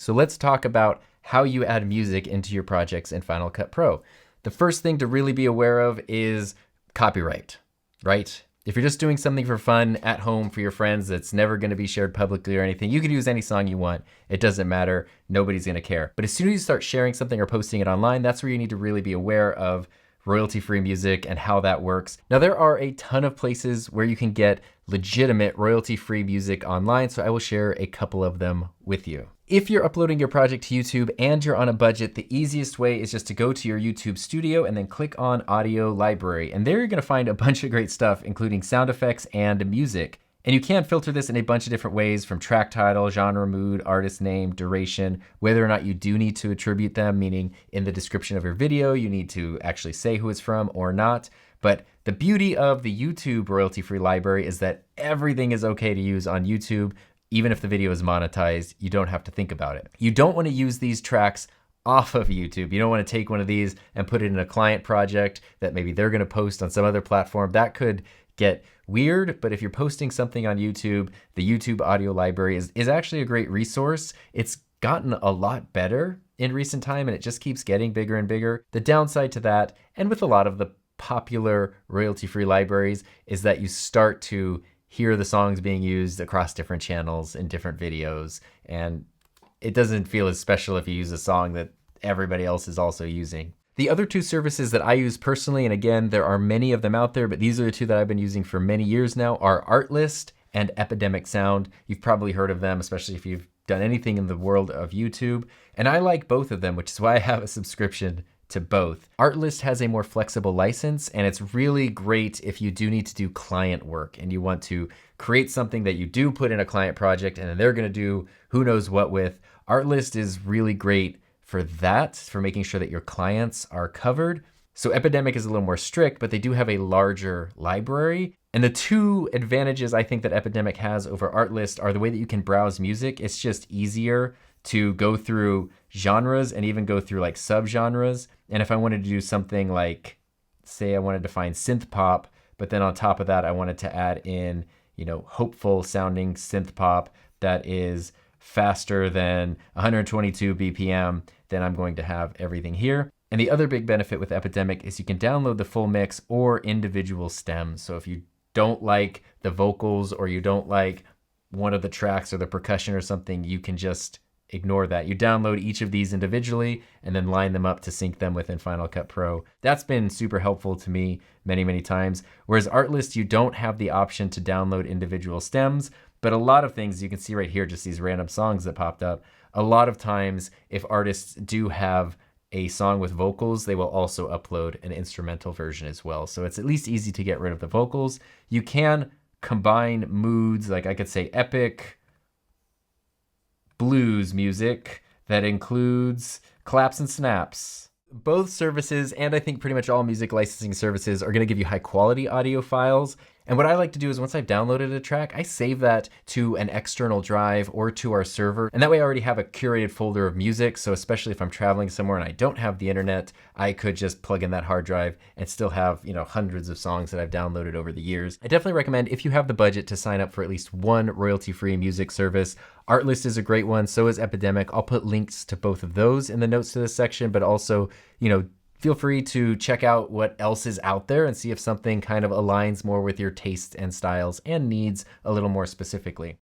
So let's talk about how you add music into your projects in Final Cut Pro. The first thing to really be aware of is copyright, right? If you're just doing something for fun at home for your friends that's never going to be shared publicly or anything, you can use any song you want. It doesn't matter. Nobody's going to care. But as soon as you start sharing something or posting it online, that's where you need to really be aware of royalty-free music and how that works. Now, there are a ton of places where you can get legitimate royalty-free music online, so I will share a couple of them with you. If you're uploading your project to YouTube and you're on a budget, the easiest way is just to go to your YouTube studio and then click on Audio Library. And there you're gonna find a bunch of great stuff, including sound effects and music. And you can filter this in a bunch of different ways, from track title, genre, mood, artist name, duration, whether or not you do need to attribute them, meaning in the description of your video, you need to actually say who it's from or not. But the beauty of the YouTube royalty-free library is that everything is okay to use on YouTube. Even if the video is monetized, you don't have to think about it. You don't want to use these tracks off of YouTube. You don't want to take one of these and put it in a client project that maybe they're going to post on some other platform. That could get weird, but if you're posting something on YouTube, the YouTube audio library is actually a great resource. It's gotten a lot better in recent time, and it just keeps getting bigger and bigger. The downside to that, and with a lot of the popular royalty-free libraries, is that you start to hear the songs being used across different channels in different videos, and it doesn't feel as special if you use a song that everybody else is also using. The other two services that I use personally, and again, there are many of them out there, but these are the two that I've been using for many years now, are Artlist and Epidemic Sound. You've probably heard of them, especially if you've done anything in the world of YouTube. And I like both of them, which is why I have a subscription to both. Artlist has a more flexible license, and it's really great if you do need to do client work and you want to create something that you do put in a client project and then they're gonna do who knows what with. Artlist is really great for that, for making sure that your clients are covered. So Epidemic is a little more strict, but they do have a larger library. And the two advantages I think that Epidemic has over Artlist are the way that you can browse music. It's just easier to go through genres and even go through like subgenres. And if I wanted to do something like, say I wanted to find synth pop, but then on top of that, I wanted to add in, hopeful sounding synth pop that is faster than 122 BPM, then I'm going to have everything here. And the other big benefit with Epidemic is you can download the full mix or individual stems. So if you don't like the vocals or you don't like one of the tracks or the percussion or something, you can just ignore that. You download each of these individually and then line them up to sync them within Final Cut Pro. That's been super helpful to me many, many times. Whereas Artlist, you don't have the option to download individual stems, but a lot of things you can see right here, just these random songs that popped up. A lot of times, if artists do have a song with vocals, they will also upload an instrumental version as well. So it's at least easy to get rid of the vocals. You can combine moods, like I could say epic blues music that includes claps and snaps. Both services, and I think pretty much all music licensing services, are going to give you high quality audio files. And what I like to do is once I've downloaded a track, I save that to an external drive or to our server. And that way I already have a curated folder of music. So especially if I'm traveling somewhere and I don't have the internet, I could just plug in that hard drive and still have, hundreds of songs that I've downloaded over the years. I definitely recommend, if you have the budget, to sign up for at least one royalty-free music service. Artlist is a great one, so is Epidemic. I'll put links to both of those in the notes to this section, but also, feel free to check out what else is out there and see if something kind of aligns more with your tastes and styles and needs a little more specifically.